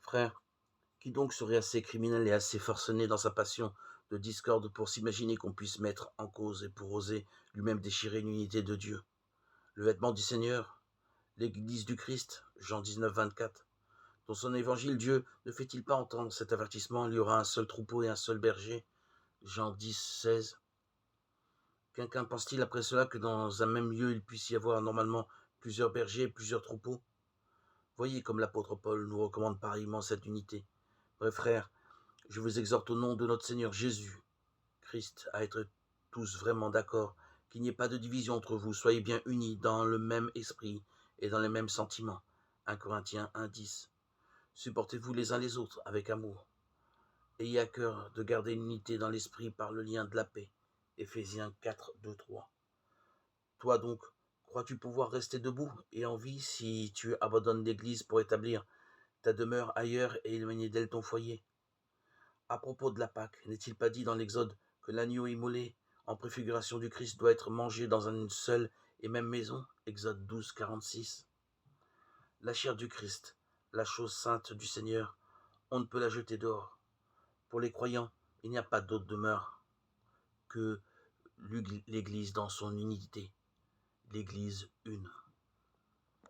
Frère, qui donc serait assez criminel et assez forcené dans sa passion de discorde pour s'imaginer qu'on puisse mettre en cause et pour oser lui-même déchirer l'unité de Dieu? Le vêtement du Seigneur, l'Église du Christ, Jean 19, 24. Dans son évangile, Dieu ne fait-il pas entendre cet avertissement? Il y aura un seul troupeau et un seul berger, Jean 10, 16. Quelqu'un pense-t-il après cela que dans un même lieu, il puisse y avoir normalement plusieurs bergers et plusieurs troupeaux? Voyez comme l'apôtre Paul nous recommande pareillement cette unité. Bref, frères, je vous exhorte au nom de notre Seigneur Jésus Christ à être tous vraiment d'accord, qu'il n'y ait pas de division entre vous, soyez bien unis dans le même esprit et dans les mêmes sentiments. 1 Corinthiens 1, 10. Supportez-vous les uns les autres avec amour. Ayez à cœur de garder l'unité dans l'esprit par le lien de la paix. Éphésiens 4, 2, 3. Toi donc, crois-tu pouvoir rester debout et en vie si tu abandonnes l'Église pour établir ta demeure ailleurs et éloigner d'elle ton foyer? À propos de la Pâque, n'est-il pas dit dans l'Exode que l'agneau immolé en préfiguration du Christ doit être mangé dans une seule et même maison? Exode 12, 46. La chair du Christ, la chose sainte du Seigneur, on ne peut la jeter dehors. Pour les croyants, il n'y a pas d'autre demeure que l'Église dans son unité, l'Église une.